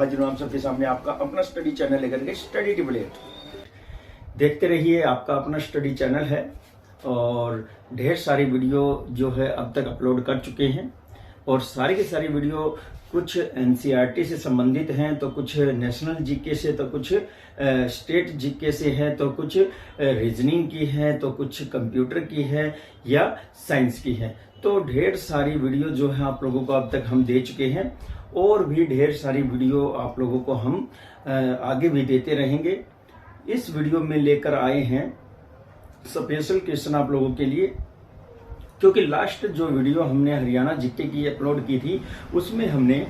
हाजिर हूं आप सबके सामने आपका अपना स्टडी चैनल लेकर के स्टडी टिबलेट। देखते रहिए, आपका अपना स्टडी चैनल है और ढेर सारी वीडियो जो है अब तक अपलोड कर चुके हैं और सारी की सारी वीडियो कुछ एनसीईआरटी से संबंधित हैं, तो कुछ नेशनल जीके से, तो कुछ स्टेट जीके से है, तो कुछ रीजनिंग की है, तो कुछ कंप्यूटर की है या साइंस की है। तो ढेर सारी वीडियो जो है आप लोगों को अब तक हम दे चुके हैं और भी ढेर सारी वीडियो आप लोगों को हम आगे भी देते रहेंगे। इस वीडियो में लेकर आए हैं स्पेशल क्वेश्चन आप लोगों के लिए, क्योंकि लास्ट जो वीडियो हमने हरियाणा जीके की अपलोड की थी उसमें हमने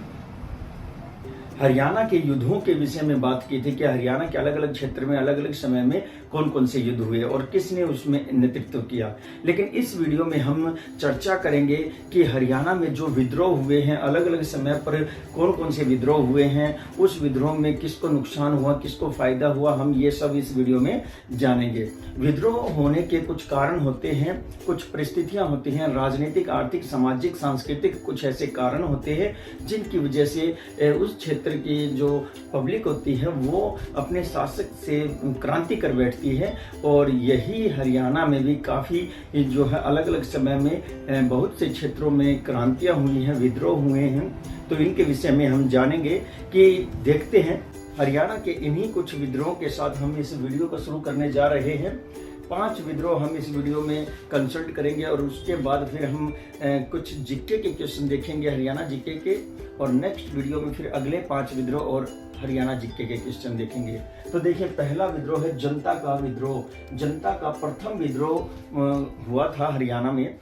हरियाणा के युद्धों के विषय में बात की थी कि हरियाणा के अलग अलग क्षेत्र में अलग अलग समय में कौन कौन से युद्ध हुए और किसने उसमें नेतृत्व किया। लेकिन इस वीडियो में हम चर्चा करेंगे कि हरियाणा में जो विद्रोह हुए हैं, अलग अलग समय पर कौन कौन से विद्रोह हुए हैं, उस विद्रोह में किसको नुकसान हुआ, किसको फायदा हुआ, हम ये सब इस वीडियो में जानेंगे। विद्रोह होने के कुछ कारण होते हैं, कुछ परिस्थितियां होती हैं, राजनीतिक, आर्थिक, सामाजिक, सांस्कृतिक कुछ ऐसे कारण होते हैं जिनकी वजह से उस क्षेत्र की जो पब्लिक होती है वो अपने शासक से क्रांति कर बैठती है। और यही हरियाणा में भी काफी जो है अलग अलग समय में बहुत से क्षेत्रों में क्रांतियां हुई हैं, विद्रोह हुए हैं। तो इनके विषय में हम जानेंगे कि देखते हैं हरियाणा के इन्हीं कुछ विद्रोहों के साथ हम इस वीडियो को शुरू करने जा रहे हैं। 5 विद्रोह हम इस वीडियो में कंसल्ट करेंगे और उसके बाद फिर हम कुछ जीके के क्वेश्चन देखेंगे, हरियाणा जीके के, और नेक्स्ट वीडियो में फिर अगले 5 विद्रोह और हरियाणा जीके के क्वेश्चन देखेंगे। तो देखिए, पहला विद्रोह है जनता का विद्रोह। जनता का प्रथम विद्रोह हुआ था हरियाणा में।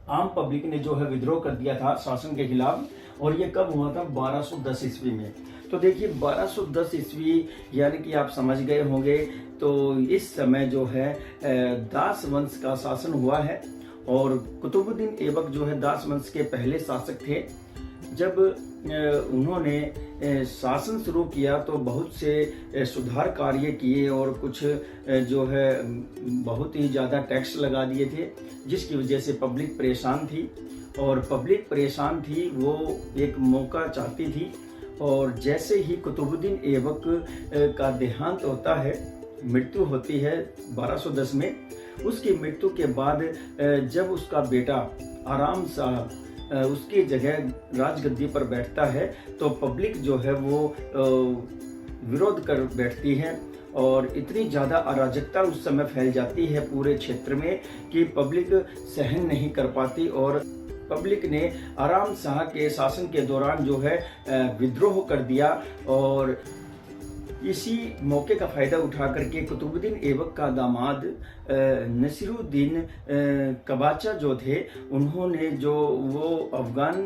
आम पब्लिक ने जो है विद्रोह कर दिया था शासन के खिलाफ, और ये कब हुआ था? 1210 ईस्वी में। तो देखिए 1210 ईस्वी यानी कि आप समझ गए होंगे, तो इस समय जो है दास वंश का शासन हुआ है और कुतुबुद्दीन ऐबक जो है दास वंश के पहले शासक थे। जब उन्होंने शासन शुरू किया तो बहुत से सुधार कार्य किए और कुछ जो है बहुत ही ज़्यादा टैक्स लगा दिए थे, जिसकी वजह से पब्लिक परेशान थी। और पब्लिक परेशान थी, वो एक मौका चाहती थी। और जैसे ही कुतुबुद्दीन ऐबक का देहांत होता है, मृत्यु होती है 1210 में, उसकी मृत्यु के बाद जब उसका बेटा आराम शाह उसकी जगह राजगद्दी पर बैठता है तो पब्लिक जो है वो विरोध कर बैठती है और इतनी ज़्यादा अराजकता उस समय फैल जाती है पूरे क्षेत्र में कि पब्लिक सहन नहीं कर पाती और पब्लिक ने आराम शाह के शासन के दौरान जो है विद्रोह कर दिया। और इसी मौके का फायदा उठा करके कुतुबुद्दीन ऐबक का दामाद नसीरुद्दीन कबाचा जो थे, उन्होंने जो वो अफगान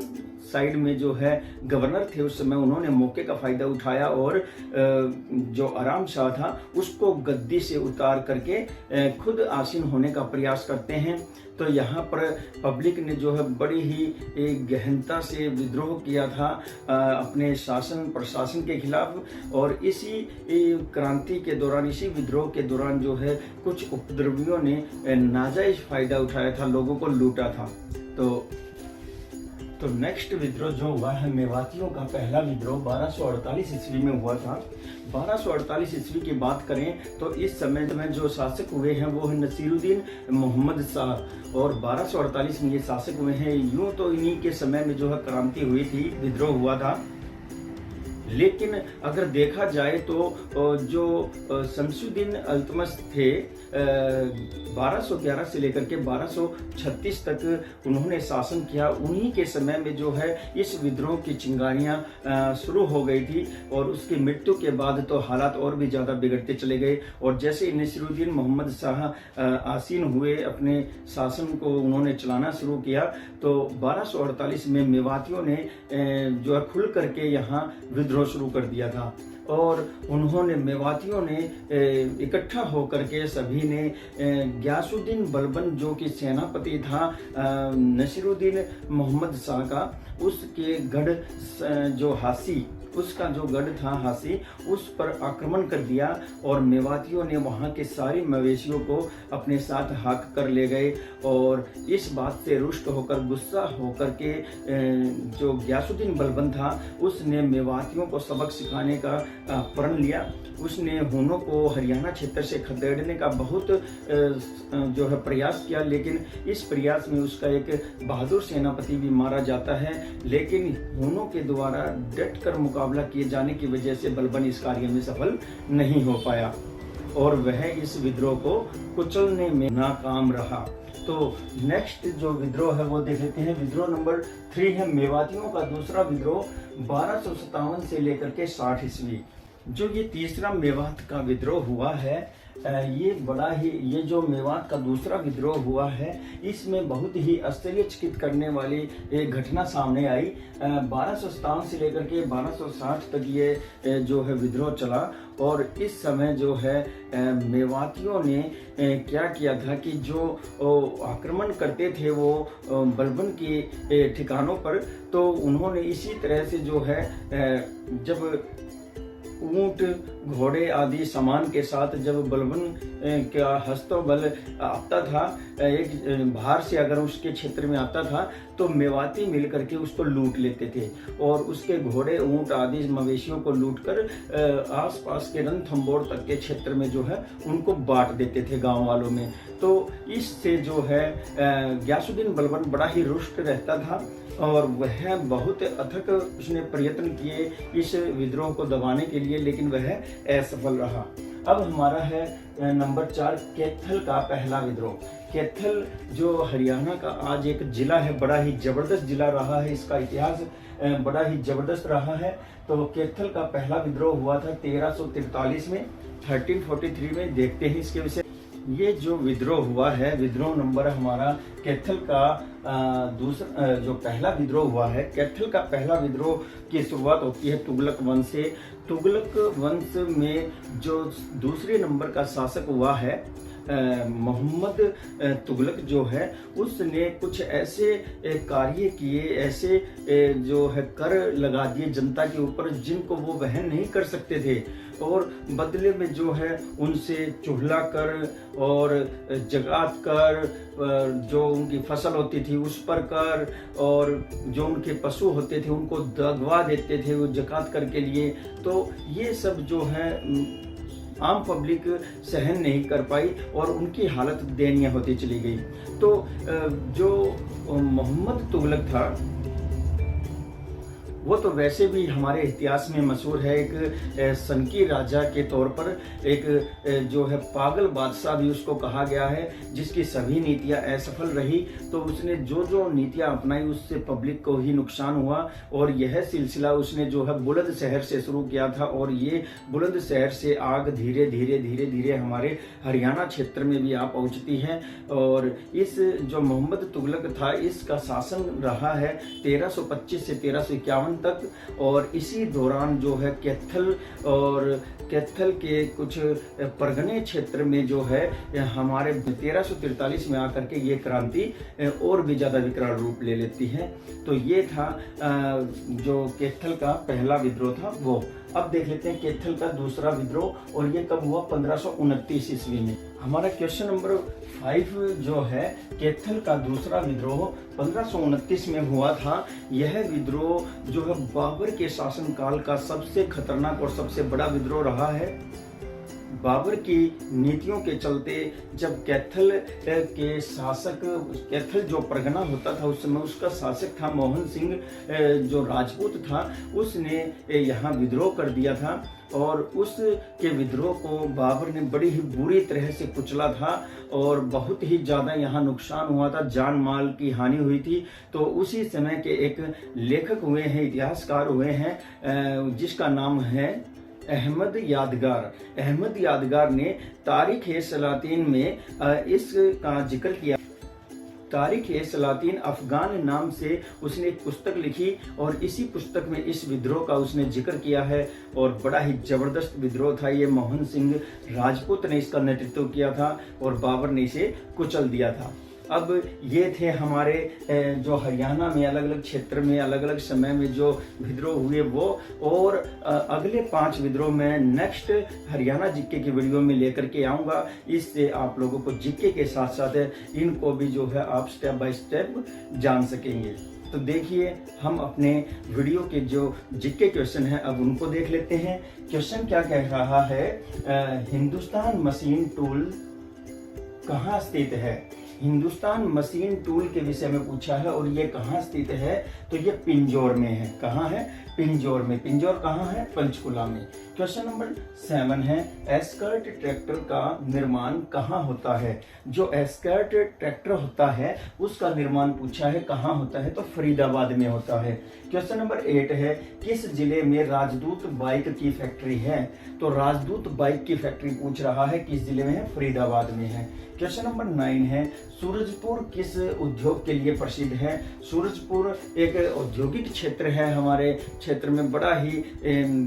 साइड में जो है गवर्नर थे उस समय, उन्होंने मौके का फायदा उठाया और जो आराम शाह था उसको गद्दी से उतार करके खुद आसीन होने का प्रयास करते हैं। तो यहाँ पर पब्लिक ने जो है बड़ी ही गहनता से विद्रोह किया था अपने शासन प्रशासन के खिलाफ। और इसी क्रांति के दौरान, इसी विद्रोह के दौरान जो है कुछ उपद्रवियों ने नाजायज फायदा उठाया था, लोगों को लूटा था। तो नेक्स्ट विद्रोह जो हुआ है मेवातियों का पहला विद्रोह 1248 ईस्वी में हुआ था। 1248 ईस्वी की बात करें तो इस समय में जो शासक हुए हैं वो है नसीरुद्दीन मोहम्मद शाह, और 1248 में ये शासक हुए हैं। यूं तो इन्हीं के समय में जो है क्रांति हुई थी, विद्रोह हुआ था। लेकिन अगर देखा जाए तो जो शमसुद्दीन अल्तमश थे 1211 से लेकर के 1236 तक उन्होंने शासन किया। उन्हीं के समय में जो है इस विद्रोह की चिंगारियां शुरू हो गई थी और उसकी मृत्यु के बाद तो हालात और भी ज़्यादा बिगड़ते चले गए। और जैसे नसीरुद्दीन मोहम्मद शाह आसीन हुए, अपने शासन को उन्होंने चलाना शुरू किया, तो 1248 में मेवातियों ने जो है खुल करके यहाँ विद्रोह शुरू कर दिया था। और उन्होंने मेवातियों ने इकट्ठा होकर के सभी ने गयासुद्दीन बलबन जो कि सेनापति था नसीरुद्दीन मोहम्मद शाह का, उसके गढ़ जो हासी उसका जो गढ़ था हासी, उस पर आक्रमण कर दिया और मेवातियों ने वहाँ के सारे मवेशियों को अपने साथ हाँक कर ले गए। और इस बात से रुष्ट होकर, गुस्सा होकर के जो गयासुद्दीन बलबन था, उसने मेवातियों को सबक सिखाने का प्रण लिया। उसने हूनों को हरियाणा क्षेत्र से खदेड़ने का बहुत जो है प्रयास किया, लेकिन इस प्रयास में उसका एक बहादुर सेनापति भी मारा जाता है। लेकिन हूनों के द्वारा डट कर मुकाबला किए जाने की वजह से बलबन इस कार्य में सफल नहीं हो पाया और वह इस विद्रोह को कुचलने में नाकाम रहा। तो नेक्स्ट जो विद्रोह है वो देख लेते हैं। विद्रोह नंबर 3 है मेवातियों का दूसरा विद्रोह 1257 से लेकर के 60 ईस्वी। जो ये तीसरा मेवात का विद्रोह हुआ है, ये जो मेवात का दूसरा विद्रोह हुआ है, इसमें बहुत ही आश्चर्यचकित करने वाली एक घटना सामने आई। 1257 से लेकर के 1260 तक ये जो है विद्रोह चला और इस समय जो है मेवातियों ने क्या किया था कि जो आक्रमण करते थे वो बलबन के ठिकानों पर, तो उन्होंने इसी तरह से जो है जब ऊंट, घोड़े आदि सामान के साथ जब बलबन का हस्तबल आता था, एक बाहर से अगर उसके क्षेत्र में आता था तो मेवाती मिलकर के उसको लूट लेते थे और उसके घोड़े, ऊंट आदि मवेशियों को लूटकर आसपास के रणथंभौर तक के क्षेत्र में जो है उनको बांट देते थे गांव वालों में। तो इससे जो है गयासुद्दीन बलबन बड़ा ही रुष्ट रहता था और वह बहुत अथक उसने प्रयत्न किए इस विद्रोह को दबाने के लिए, लेकिन वह असफल रहा। अब हमारा है नंबर 4 कैथल का पहला विद्रोह। कैथल जो हरियाणा का आज एक जिला है, बड़ा ही जबरदस्त जिला रहा है, इसका इतिहास बड़ा ही जबरदस्त रहा है। तो कैथल का पहला विद्रोह हुआ था 1343 में, 1343 में। देखते हैं इसके विषय। ये जो विद्रोह हुआ है, विद्रोह नंबर हमारा कैथल का दूसरा जो पहला विद्रोह हुआ है, कैथल का पहला विद्रोह की शुरुआत होती है तुगलक वंश से। तुगलक वंश में जो दूसरे नंबर का शासक हुआ है मोहम्मद तुगलक जो है, उसने कुछ ऐसे कार्य किए, ऐसे जो है कर लगा दिए जनता के ऊपर जिनको वो वहन नहीं कर सकते थे और बदले में जो है उनसे चुगला कर और जगात कर, जो उनकी फसल होती थी उस पर कर, और जो उनके पशु होते थे उनको दगवा देते थे वो जकात कर के लिए। तो ये सब जो है आम पब्लिक सहन नहीं कर पाई और उनकी हालत दयनीय होती चली गई। तो जो मोहम्मद तुगलक था वो तो वैसे भी हमारे इतिहास में मशहूर है, एक सनकी राजा के तौर पर, एक जो है पागल बादशाह भी उसको कहा गया है, जिसकी सभी नीतियां असफल रही। तो उसने जो जो नीतियां अपनाई उससे पब्लिक को ही नुकसान हुआ और यह सिलसिला उसने जो है बुलंदशहर से शुरू किया था और ये बुलंदशहर से आग धीरे धीरे हमारे हरियाणा क्षेत्र में भी आ पहुंचती है। और इस जो मोहम्मद तुगलक था इसका शासन रहा है 1325 से 1351 तक। और इसी दौरान जो है कैथल के कुछ परगने क्षेत्र में जो है हमारे 1343 में आकर के ये क्रांति और भी ज्यादा विकराल रूप ले लेती है। तो ये था जो कैथल का पहला विद्रोह था वो। अब देख लेते हैं कैथल का दूसरा विद्रोह, और ये कब हुआ? 1529 ईस्वी में। हमारा क्वेश्चन नंबर 5 जो है कैथल का दूसरा विद्रोह 1529 में हुआ था। यह विद्रोह जो है बाबर के शासनकाल का सबसे खतरनाक और सबसे बड़ा विद्रोह रहा है। बाबर की नीतियों के चलते जब कैथल के शासक, कैथल जो परगना होता था उस समय उसका शासक था मोहन सिंह जो राजपूत था, उसने यहाँ विद्रोह कर दिया था और उसके विद्रोह को बाबर ने बड़ी ही बुरी तरह से कुचला था और बहुत ही ज़्यादा यहाँ नुकसान हुआ था, जान माल की हानि हुई थी। तो उसी समय के एक लेखक हुए हैं, इतिहासकार हुए हैं, जिसका नाम है अहमद यादगार। अहमद यादगार ने तारीख-ए-सलातीन में इसका जिक्र किया। तारीख-ए-सलातीन अफगान नाम से उसने एक पुस्तक लिखी और इसी पुस्तक में इस विद्रोह का उसने जिक्र किया है और बड़ा ही जबरदस्त विद्रोह था ये। मोहन सिंह राजपूत ने इसका नेतृत्व किया था और बाबर ने इसे कुचल दिया था। अब ये थे हमारे जो हरियाणा में अलग अलग क्षेत्र में अलग अलग समय में जो विद्रोह हुए वो, और अगले 5 विद्रोह में नेक्स्ट हरियाणा जीके की वीडियो में लेकर के आऊँगा। इससे आप लोगों को जीके के साथ साथ इनको भी जो है आप स्टेप बाय स्टेप जान सकेंगे। तो देखिए हम अपने वीडियो के जो जीके क्वेश्चन है अब उनको देख लेते हैं। क्वेश्चन क्या कह रहा है, हिंदुस्तान मशीन टूल कहाँ स्थित है। हिंदुस्तान मशीन टूल के विषय में पूछा है और ये कहाँ स्थित है, तो ये पिंजौर में है। कहाँ है, पिंजौर में। पिंजौर कहाँ है, पंचकुला में। क्वेश्चन नंबर 7 है, एस्कर्ट ट्रैक्टर का निर्माण कहाँ होता है। जो एस्कर्ट ट्रैक्टर होता है उसका निर्माण पूछा है कहाँ होता है, तो फरीदाबाद में होता है। क्वेश्चन नंबर 8 है, किस जिले में राजदूत बाइक की फैक्ट्री है। तो राजदूत बाइक की फैक्ट्री पूछ रहा है, किस जिले में है, फरीदाबाद में है। क्वेश्चन नंबर 9 है, सूरजपुर किस उद्योग के लिए प्रसिद्ध है। सूरजपुर एक औद्योगिक क्षेत्र है, हमारे क्षेत्र में बड़ा ही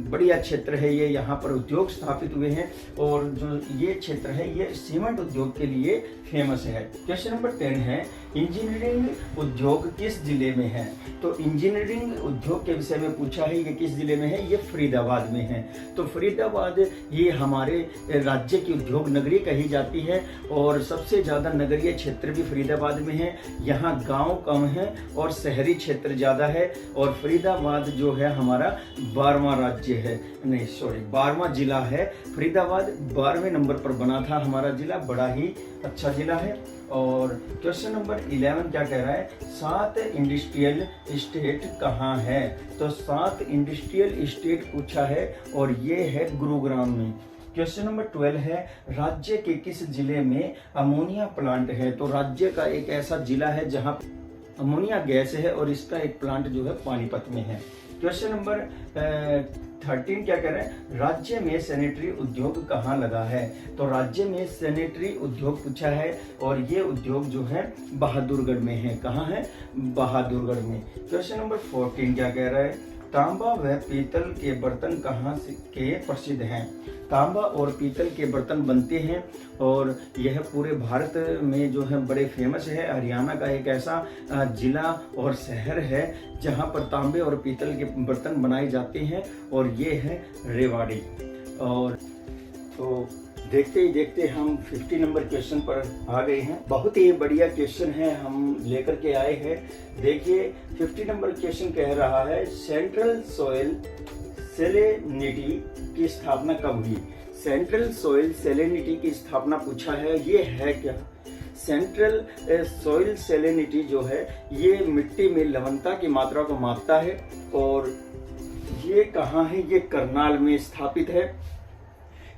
बढ़िया क्षेत्र है ये। यहाँ पर उद्योग स्थापित हुए हैं और जो ये क्षेत्र है ये सीमेंट उद्योग के लिए फेमस है। क्वेश्चन नंबर 10 है, इंजीनियरिंग उद्योग किस जिले में है। तो इंजीनियरिंग उद्योग के विषय में पूछा है, ये किस जिले में है, ये फरीदाबाद में है। तो फरीदाबाद ये हमारे राज्य की उद्योग नगरी कही जाती है और सबसे ज्यादा नगरीय क्षेत्र भी फरीदाबाद में है। यहाँ गांव कम है और शहरी क्षेत्र ज्यादा है। और फरीदाबाद जो है हमारा 12वां राज्य है, नहीं सॉरी 12वां जिला है। फरीदाबाद 12वें नंबर पर बना था हमारा जिला, बड़ा ही अच्छा जिला है। और क्वेश्चन नंबर 11 क्या कह रहा है, 7 इंडस्ट्रियल स्टेट कहाँ है। तो 7 इंडस्ट्रियल स्टेट पूछा है और ये है गुरुग्राम में। क्वेश्चन नंबर 12 है, राज्य के किस जिले में अमोनिया प्लांट है। तो राज्य का एक ऐसा जिला है जहाँ अमोनिया गैस है और इसका एक प्लांट जो है पानीपत में है। क्वेश्चन नंबर 13 क्या कह रहे हैं, राज्य में सैनिटरी उद्योग कहाँ लगा है। तो राज्य में सैनिटरी उद्योग पूछा है और ये उद्योग जो है बहादुरगढ़ में है। कहाँ है, बहादुरगढ़ में। क्वेश्चन नंबर 14 क्या कह रहा है, तांबा व पीतल के बर्तन कहाँ के प्रसिद्ध हैं। तांबा और पीतल के बर्तन बनते हैं और यह पूरे भारत में जो है बड़े फेमस है। हरियाणा का एक ऐसा जिला और शहर है जहाँ पर तांबे और पीतल के बर्तन बनाए जाते हैं और ये है रेवाड़ी। और तो देखते ही देखते हम 50 नंबर क्वेश्चन पर आ गए हैं। बहुत ही बढ़िया क्वेश्चन है हम लेकर के आए हैं। देखिए 50 नंबर क्वेश्चन कह रहा है, सेंट्रल सॉइल सैलिनिटी की स्थापना कब हुई। सेंट्रल सॉइल सैलिनिटी की स्थापना पूछा है, ये है क्या। सेंट्रल सॉइल सैलिनिटी जो है ये मिट्टी में लवणता की मात्रा को मापता है और ये कहाँ है, ये करनाल में स्थापित है।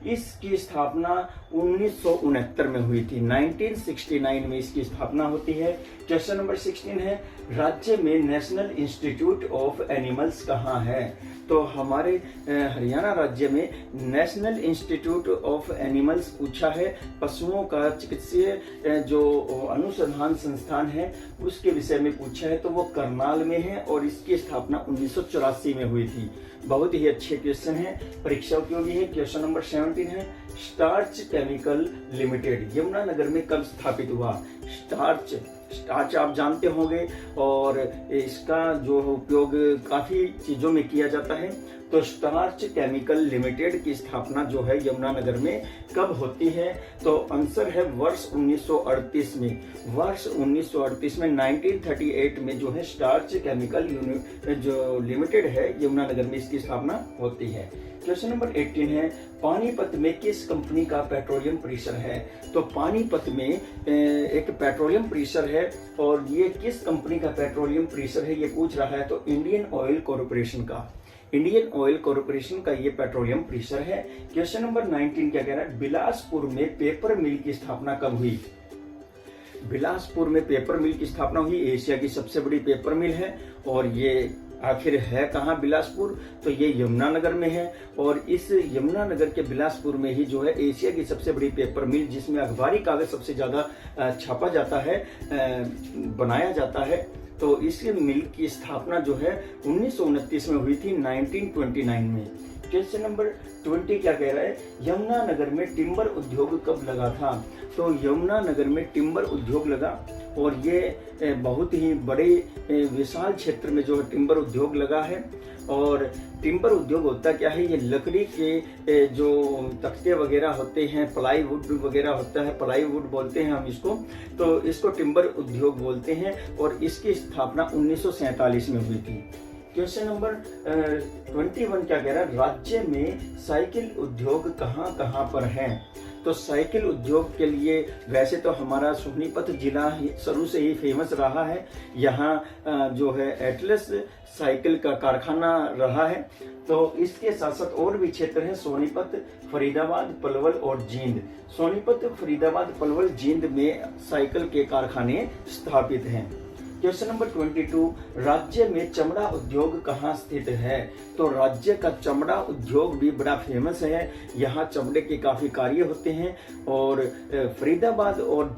इसकी स्थापना 1969 में हुई थी, 1969 में इसकी स्थापना होती है। क्वेश्चन नंबर 16 है, राज्य में नेशनल इंस्टीट्यूट ऑफ एनिमल्स कहाँ है। तो हमारे हरियाणा राज्य में नेशनल इंस्टीट्यूट ऑफ एनिमल्स पूछा है, पशुओं का चिकित्सीय जो अनुसंधान संस्थान है उसके विषय में पूछा है, तो वो करनाल में है और इसकी स्थापना 1984 में हुई थी। बहुत ही अच्छे क्वेश्चन है, परीक्षा उपयोगी है। क्वेश्चन नंबर 17 है, स्टार्च केमिकल लिमिटेड यमुनानगर में कब स्थापित हुआ। स्टार्च आप जानते होंगे और इसका जो उपयोग काफी चीजों में किया जाता है। तो स्टार्च केमिकल लिमिटेड की स्थापना जो है यमुनानगर में कब होती है, तो आंसर है वर्ष 1938 में। वर्ष 1938 में 1938 में जो है स्टार्च केमिकल जो लिमिटेड है यमुनानगर में इसकी स्थापना होती है। क्वेश्चन नंबर 18 है, पानीपत में किस कंपनी का पेट्रोलियम प्रेशर है। तो पानीपत में एक पेट्रोलियम प्रेशर है और ये किस कंपनी का पेट्रोलियम प्रेशर है ये पूछ रहा है, तो इंडियन ऑयल कॉर्पोरेशन का। इंडियन ऑयल कॉर्पोरेशन का ये पेट्रोलियम प्रेशर है। क्वेश्चन नंबर 19 क्या कह रहा है, बिलासपुर में पेपर मिल की स्थापना कब हुई। बिलासपुर में पेपर मिल की स्थापना हुई, एशिया की सबसे बड़ी पेपर मिल है और ये आखिर है कहाँ बिलासपुर, तो ये यमुनानगर में है। और इस यमुनानगर के बिलासपुर में ही जो है एशिया की सबसे बड़ी पेपर मिल जिसमें अखबारी कागज सबसे ज्यादा छापा जाता है, बनाया जाता है, तो इस मिल की स्थापना जो है 1929 में हुई थी, 1929 में। क्वेश्चन नंबर 20 क्या कह रहा है, यमुनानगर में टिम्बर उद्योग कब लगा था। तो यमुनानगर में टिम्बर उद्योग लगा और ये बहुत ही बड़े विशाल क्षेत्र में जो है टिम्बर उद्योग लगा है। और टिम्बर उद्योग होता क्या है, ये लकड़ी के जो तख्ते वगैरह होते हैं, प्लाईवुड वगैरह होता है, प्लाईवुड बोलते हैं हम इसको, तो इसको टिम्बर उद्योग बोलते हैं और इसकी स्थापना 1947 में हुई थी। क्वेश्चन नंबर 21 क्या कह रहा है, राज्य में साइकिल उद्योग कहाँ कहाँ पर हैं। तो साइकिल उद्योग के लिए वैसे तो हमारा सोनीपत जिला शुरू से ही फेमस रहा है। यहाँ जो है एटलस साइकिल का कारखाना रहा है। तो इसके साथ साथ और भी क्षेत्र हैं, सोनीपत, फरीदाबाद, पलवल और जींद। सोनीपत, फरीदाबाद, पलवल, जींद में साइकिल के कारखाने स्थापित हैं। क्वेश्चन नंबर 22, राज्य में चमड़ा उद्योग कहाँ स्थित है। तो राज्य का चमड़ा उद्योग भी बड़ा फेमस है, यहाँ चमड़े के काफी कार्य होते हैं। और फरीदाबाद और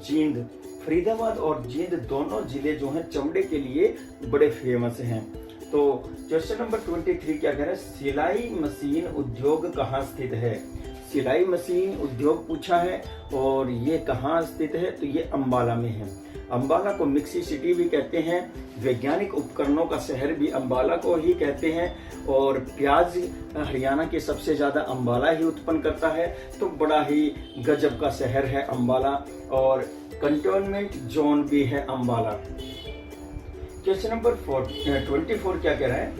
जींद दोनों जिले जो हैं चमड़े के लिए बड़े फेमस हैं। तो क्वेश्चन नंबर 23 क्या कह रहा है, सिलाई मशीन उद्योग कहाँ स्थित है। सिलाई मशीन उद्योग पूछा है और ये कहाँ स्थित है, तो ये अंबाला में है। अंबाला को मिक्सी सिटी भी कहते हैं, वैज्ञानिक उपकरणों का शहर भी अंबाला को ही कहते हैं। और प्याज हरियाणा के सबसे ज्यादा अंबाला ही उत्पन्न करता है, तो बड़ा ही गजब का शहर है अंबाला। और कंटोनमेंट जोन भी है अंबाला। क्वेश्चन नंबर 24 क्या कह रहा है,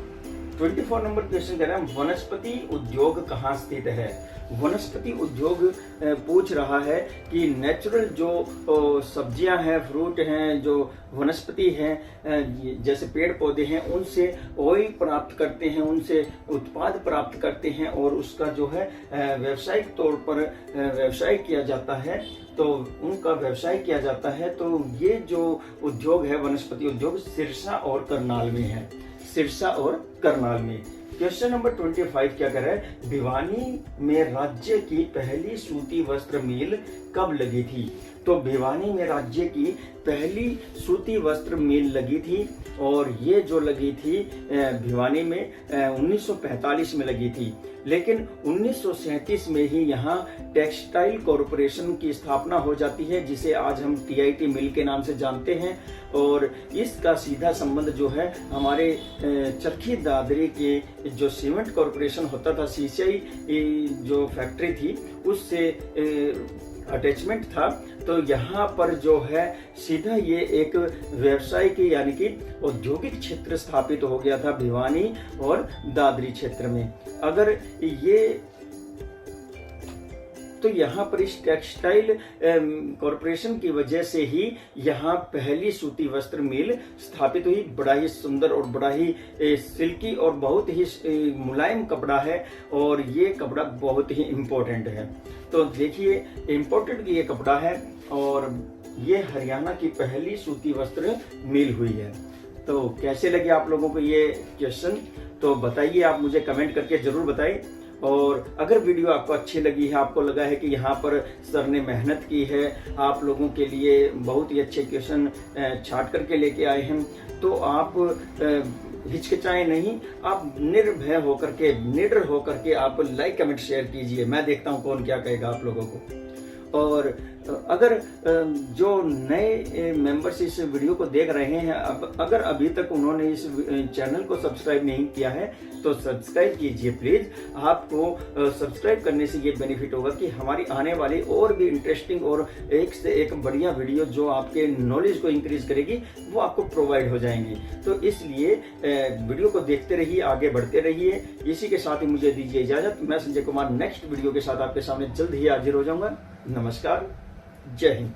24 नंबर क्वेश्चन कह रहा है, वनस्पति उद्योग कहाँ स्थित है। वनस्पति उद्योग पूछ रहा है कि नेचुरल जो सब्जियां हैं, फ्रूट हैं, जो वनस्पति हैं, जैसे पेड़ पौधे हैं, उनसे ऑयल प्राप्त करते हैं, उनसे उत्पाद प्राप्त करते हैं और उसका जो है व्यावसायिक तौर पर व्यवसाय किया जाता है, तो उनका व्यवसाय किया जाता है। तो ये जो उद्योग है वनस्पति उद्योग सिरसा और करनाल में है, सिरसा और करनाल में। क्वेश्चन नंबर 25 क्या कर रहा है, भिवानी में राज्य की पहली सूती वस्त्र मिल कब लगी थी। तो भिवानी में राज्य की पहली सूती वस्त्र मिल लगी थी और ये जो लगी थी भिवानी में 1945 में लगी थी। लेकिन 1937 में ही यहाँ टेक्सटाइल कॉरपोरेशन की स्थापना हो जाती है, जिसे आज हम TIT मिल के नाम से जानते हैं। और इसका सीधा संबंध जो है हमारे चरखी दादरी के जो सीमेंट कॉरपोरेशन होता था, CCI जो फैक्ट्री थी, उससे अटैचमेंट था। तो यहाँ पर जो है सीधा ये एक व्यवसायिक यानी कि औद्योगिक क्षेत्र स्थापित हो गया था भिवानी और दादरी क्षेत्र में। अगर ये तो यहाँ पर इस टेक्सटाइल कॉरपोरेशन की वजह से ही यहाँ पहली सूती वस्त्र मिल स्थापित हुई। बड़ा ही सुंदर और बड़ा ही सिल्की और बहुत ही मुलायम कपड़ा है और ये कपड़ा बहुत ही इम्पोर्टेंट है। तो देखिए इम्पोर्टेंट ये कपड़ा है और ये हरियाणा की पहली सूती वस्त्र मिल हुई है। तो कैसे लगे आप लोगों को ये क्वेश्चन, तो बताइए, आप मुझे कमेंट करके जरूर बताइए। और अगर वीडियो आपको अच्छी लगी है, आपको लगा है कि यहाँ पर सर ने मेहनत की है, आप लोगों के लिए बहुत ही अच्छे क्वेश्चन छाट करके लेके आए हैं, तो आप हिचकिचाएं नहीं, आप निर्भय होकर के, निडर होकर के आप लाइक कमेंट शेयर कीजिए। मैं देखता हूँ कौन क्या कहेगा आप लोगों को। और अगर जो नए मेंबर्स इस वीडियो को देख रहे हैं, अगर अभी तक उन्होंने इस चैनल को सब्सक्राइब नहीं किया है तो सब्सक्राइब कीजिए प्लीज। आपको सब्सक्राइब करने से ये बेनिफिट होगा कि हमारी आने वाली और भी इंटरेस्टिंग और एक से एक बढ़िया वीडियो जो आपके नॉलेज को इंक्रीज करेगी वो आपको प्रोवाइड हो जाएंगी। तो इसलिए वीडियो को देखते रहिए, आगे बढ़ते रहिए। इसी के साथ ही मुझे दीजिए इजाजत। मैं संजय कुमार नेक्स्ट वीडियो के साथ आपके सामने जल्द ही हाजिर हो जाऊंगा। नमस्कार, जय हिंद।